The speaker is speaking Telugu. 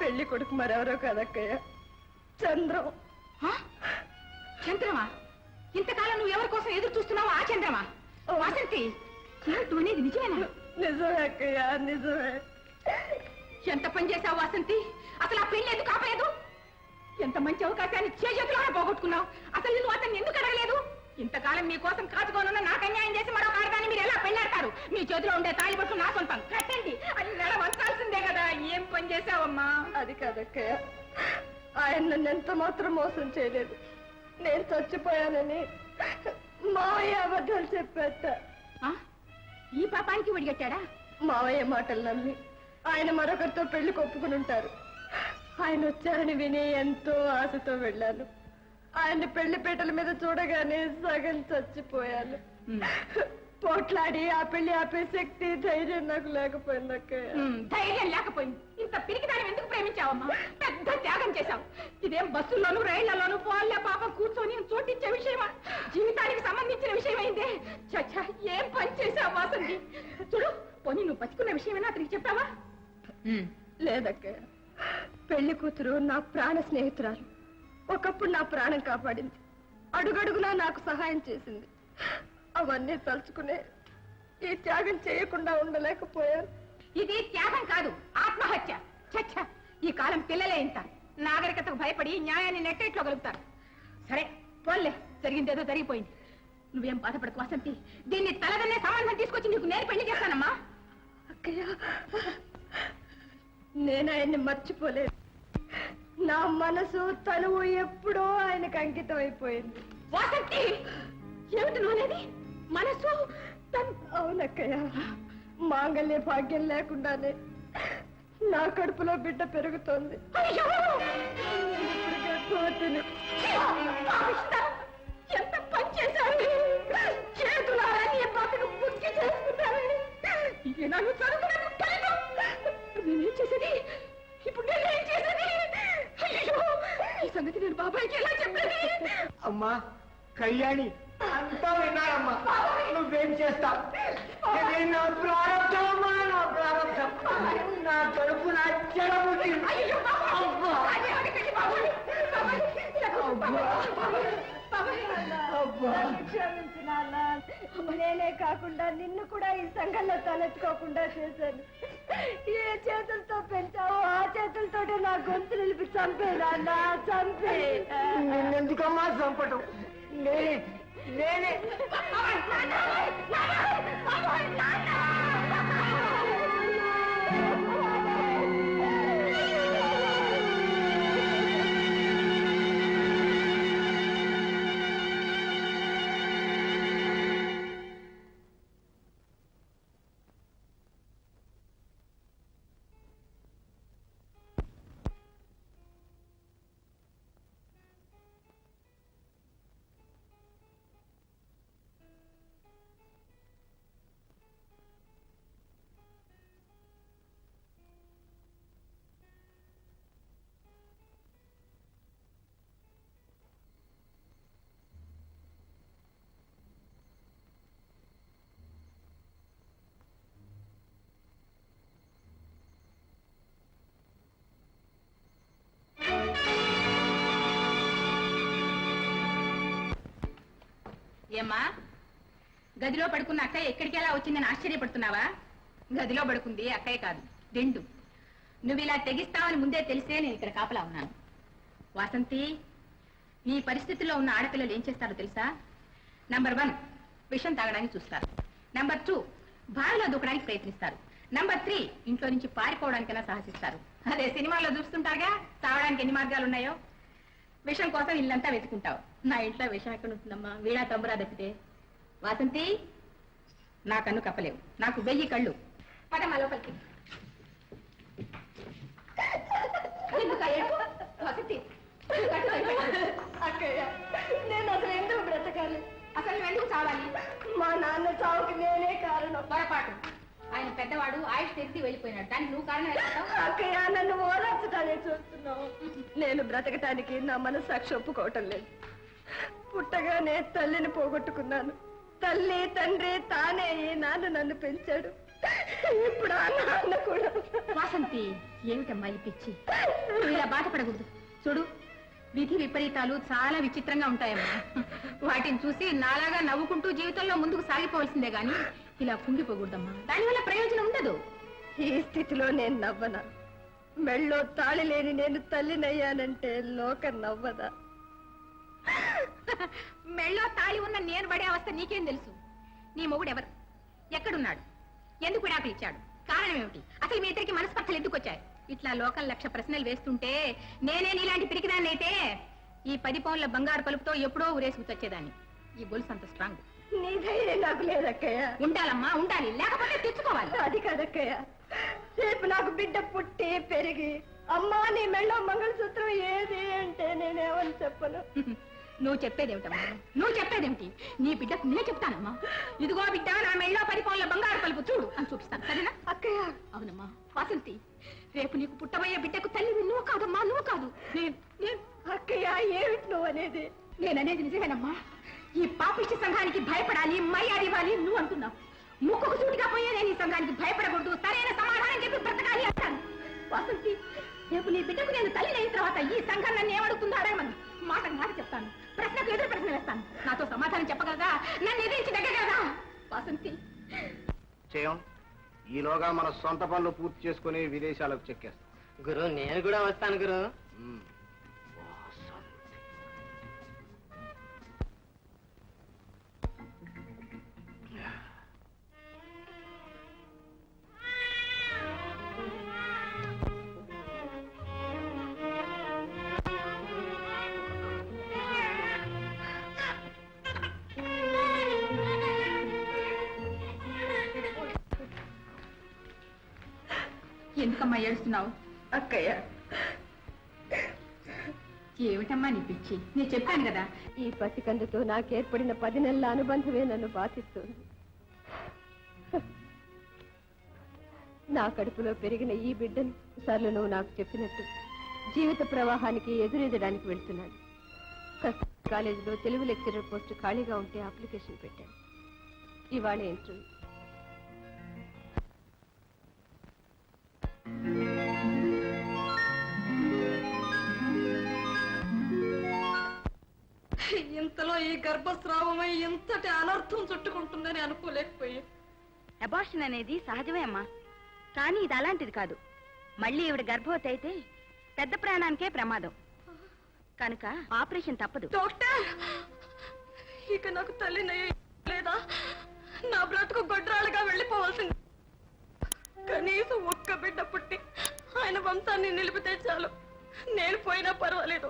పెళ్లి కొడుకు మరెవరో కదక్కయ్య, చంద్రం. చంద్రమా? ఇంతకాలం నువ్వు ఎవరి కోసం ఎదురు చూస్తున్నావు? ఆ చంద్రమా? వాసంతి, నువ్వు అనేది నిజమేనా? నిజమే అక్కయ్య, నిజమే. ఎంత పని చేశావు వాసంతి? అసలు ఆ పెళ్లి ఎందుకు ఆపలేదు? ఎంత మంచి అవకాశాన్ని చేతుల్లోనే పోగొట్టుకున్నావు. అసలు నువ్వు అతన్ని ఎందుకు అడగలేదు? ఇంతకాలం మీకోసం కాచుకోనున్న నాకు అన్యాయం చేసి మరో ఆడదాన్ని మీరు ఎలా పెళ్ళాడతారు? మీ చేతిలో ఉండే తాళి బట్లు నా సొంతం. కట్టండి, అది నెల వంచాల్సిందే కదా. ఏం పని చేశావమ్మా? అది కాదక్కయ్య, ఆయన నన్ను ఎంత మాత్రం మోసం చేయలేదు. నేను చచ్చిపోయానని మావయ్య అబద్ధాలు చెప్పేట. ఈ పాపానికి విడిగట్టాడా? మావయ్య మాటలు నమ్మి ఆయన మరొకరితో పెళ్లి కొప్పుకుని ఉంటారు. ఆయన వచ్చారని విని ఎంతో ఆశతో వెళ్ళాను. ఆయన పెళ్లి పీటల మీద చూడగానే సగం చచ్చిపోయాను. పోట్లాడి ఆ పెళ్లి ఆపే శక్తి, ధైర్యం నాకు లేకపోయింది అక్కయ్య. ధైర్యం లేకపోయింది? ఇంత పిరికిదాన్ని ఎందుకు ప్రేమించావమ్మా? పెద్ద త్యాగం చేశావు. ఇదేం బస్సుల్లోనూ రైళ్లలోనూ పోలే పాపం కూర్చొని చోటించే విషయమా? జీవితానికి సంబంధించిన విషయమైందే. చచ్చా, ఏం పని చేశావు వాసంతి? చూడు, పోనీ నువ్వు బతుకున్న విషయమైనా అతనికి చెప్పావా? లేదక్కయ్య, పెళ్లి కూతురు నా ప్రాణ స్నేహితురాలు. ఒకప్పుడు నా ప్రాణం కాపాడింది, అడుగడుగునా నాకు సహాయం చేసింది. అవన్నీ తలుచుకునే ఈ త్యాగం చేయకుండా ఉండలేకపోయాను. ఇది త్యాగం కాదు, ఆత్మహత్య. చచ్చ, ఈ కాలం పిల్లలే ఇంత నాగరికతకు భయపడి న్యాయాన్ని నెట్టేట్లో గలుపుతారు. సరే పోన్లే, జరిగిందేదో జరిగిపోయింది. నువ్వేం బాధపడకు వాసంతి. దీన్ని తలదన్నే సంబంధం తీసుకొచ్చి నీకు నేను పెళ్లి చేస్తానమ్మా. అక్కయ్య, నేను ఆయన్ని మర్చిపోలేదు. నా మనసు తనువు ఎప్పుడో ఆయనకు అంకితం అయిపోయింది. వాసంతి, ఏమిటి నువ్వేది? మనసు? అవునక్కయ్య, మాంగళ్య భాగ్యం లేకుండానే నా కడుపులో బిడ్డ పెరుగుతోంది. ఎంత పని చేశారు! చేతులారా నీ బతుకు పుట్టి చేసుకుంటారని నన్ను చదువుకున్నాను. నేనేం చేసేది ఇప్పుడు? నేనేం చేసేది? అయ్యో, ఈ సంగతి నేను బాబాయ్కి ఎలా చెప్పేది? అమ్మా కళ్యాణి, అంతా విన్నారమ్మా. నువ్వేం చేస్తావు? నా ప్రారంభమా, నా ప్రారంభం. నా కడుపు నా చెడబుద్ధి. నేనే కాకుండా నిన్ను కూడా ఈ సంఘంలో తలెత్తుకోకుండా చేశాను. ఏ చేతులతో పెంచావో ఆ చేతులతోటే నా గొంతు నిలిపి చంపేనా? నా చంపే. నిన్నెందుకమ్మా చంపటం? నేనే ఏమ్మా, గదిలో పడుకున్న అక్కయ్య ఎక్కడికి ఎలా వచ్చిందని ఆశ్చర్యపడుతున్నావా? గదిలో పడుకుంది అక్కయ్య కాదు, దిండు. నువ్వు ఇలా తెగిస్తావని ముందే తెలిసే నేను ఇక్కడ కాపలా ఉన్నాను. వాసంతి, ఈ పరిస్థితుల్లో ఉన్న ఆడపిల్లలు ఏం చేస్తారో తెలుసా? నంబర్ 1, విషం తాగడానికి చూస్తారు. నంబర్ 2, బావిలో దూకడానికి ప్రయత్నిస్తారు. నంబర్ 3, ఇంట్లో నుంచి పారిపోవడానికైనా సాహసిస్తారు. అదే సినిమాల్లో చూస్తుంటారుగా, తాగడానికి ఎన్ని మార్గాలు ఉన్నాయో. విషం కోసం ఇల్లంతా వెతుకుంటావు. నా ఇంట్లో విషం ఎక్కడ ఉంటుందమ్మా? వీడా తమ్మురా తప్పితే. వాసంతి, నా కన్ను కప్పలేవు, నాకు 1000 కళ్ళు. పదమ్మా లోపలికి. అక్కయ్య, నేను అసలు ఎందుకు బ్రతకాలి? అసలు నువ్వు ఎందుకు చావాలి? మా నాన్న చావుకి నేనే కారణం. పొరపాటు. ఆయన పెద్దవాడు, ఆయుష్ తెచ్చి వెళ్ళిపోయినాడు. దానికి నువ్వు కారణం అయిపోతావు. అక్కయ్య, నన్ను ఓదార్చడానికి చూస్తున్నావు. నేను బ్రతకటానికి నా మనస్సాక్షి ఒప్పుకోవటం లేదు. పుట్టగానే తల్లిని పోగొట్టుకున్నాను. తల్లి తండ్రి తానే నాన్న నన్ను పెంచాడు. ఇప్పుడు ఆ నాన్న కూడా. వాసంతి, ఏమిటమ్మా ఈ పిచ్చి? నువ్వు ఇలా బాధపడకూడదు. చూడు, విధి విపరీతాలు చాలా విచిత్రంగా ఉంటాయమ్మా. వాటిని చూసి నాలాగా నవ్వుకుంటూ జీవితంలో ముందుకు సాగిపోవాల్సిందే గాని ఇలా కుంగిపోకూడదమ్మా. దానివల్ల ప్రయోజనం ఉండదు. ఈ స్థితిలో నేను నవ్వనా? మెళ్ళో తాళి లేని నేను తల్లినయ్యానంటే లోకం నవ్వదా? మెళ్ళో తాళి ఉన్న నేను పడే అవస్థ నీకేం తెలుసు? నీ మొగుడు ఎవరు? ఎక్కడున్నాడు? ఎందుకు విడాకులు ఇచ్చాడు? కారణం ఏమిటి? అసలు మీ ఇద్దరికి మనస్పర్ధలు ఎందుకు వచ్చాయి? ఇట్లా లోకం లక్ష ప్రశ్నలు వేస్తుంటే నేనే నీలాంటి పిరికిదాన్ని అయితే ఈ 10 పౌన్ల బంగారు పలుపుతో ఎప్పుడో ఊరేసుకు వచ్చేదాన్ని. ఈ గొలుసు అంత స్ట్రాంగ్. నీ ధైర్యం నాకు లేదక్కయ్య. ఉండాలమ్మా, ఉండాలి, లేకపోతే తెచ్చుకోవాలి. అది కాదక్కయ్య, రేపు నాకు బిడ్డ పుట్టి పెరిగి అమ్మా నీ మెళ్ళో మంగళసూత్రం ఏది అంటే నేనేమని చెప్పను? నువ్వు చెప్పేదేమిటమ్మా? నువ్వు చెప్పేదేమిటి? నీ బిడ్డకు నేను చెప్తానమ్మా. ఇదిగో బిడ్డ, నా మెళ్ళో 10 పౌన్ల బంగారు పలుపు చూడు అని చూపిస్తాను, సరేనా? అక్కయ్య. అవునమ్మా వాసంతి, రేపు నీకు పుట్టబోయే బిడ్డకు తల్లివి నువ్వు కాదమ్మా, నువ్వు కాదు, నేను. అక్కయ్య, ఏమిటి నువ్వు అనేది? నేననేది నిజమేనమ్మా. ఈ పాపిష్టి సంఘానికి భయపడాలి, మర్యాద ఇవ్వాలి నువ్వు అంటున్నావు. ముక్కుకు సూటిగా పోయే నేను ఈ సంఘానికి భయపడకూడదు, సరైన సమాధానం చెప్పి బ్రతకాలి అంటాను. వాసంతి, రేపు నీ బిడ్డకు నేను తల్లి అయిన తర్వాత ఈ సంఘం నన్ను ఏమడుగుతుందో అడగమని మాటకు మాట చెప్తాను. ప్రశ్నకు ఎదురు ప్రశ్న వేస్తాను. నాతో సమాధానం చెప్పగలదా? నన్ను ఎదిరించి దగ్గరగలదా? వాసంతి, చేయం. ఈలోగా మన సొంత పనులు పూర్తి చేసుకుని విదేశాలకు చెక్కేస్తాం. గురు, నేను కూడా వస్తాను గురు. ఎందుకమ్మా ఏడుస్తున్నావు? అక్కయ్య, ఏమిటమ్మా నీ పిచ్చి? నేను చెప్పాను కదా. ఈ పసికందుతో నాకు ఏర్పడిన 10 నెలల అనుబంధమే నన్ను బాధిస్తుంది. నా కడుపులో పెరిగిన ఈ బిడ్డను సార్లు నువ్వు నాకు చెప్పినట్టు జీవిత ప్రవాహానికి ఎదురెదడానికి వెళ్తున్నాను. కాలేజీలో తెలుగు లెక్చరర్ పోస్ట్ ఖాళీగా ఉంటే అప్లికేషన్ పెట్టాను. ఇవాళ ఇంటర్వ్యూ. ఇంతలో ఈ గర్భస్రావమై ఇంతటి అనర్థం చుట్టుకుంటుందని అనుకోలేకపోయా. అబార్షన్ అనేది సహజమే అమ్మా, కానీ ఇది అలాంటిది కాదు. మళ్ళీ ఈవిడ గర్భవతి అయితే పెద్ద ప్రాణానికే ప్రమాదం కనుక ఆపరేషన్ తప్పదు. డాక్టర్, ఇక నాకు తల్లినయ్య లేదా? నా బ్రతుకు గొడ్రాలుగా వెళ్ళిపోవాల్సింది. కనీసం ఒక్క బిడ్డ పుట్టి ఆయన వంశాన్ని నిలిపితే చాలు. నేను పోయినా పర్వాలేదు.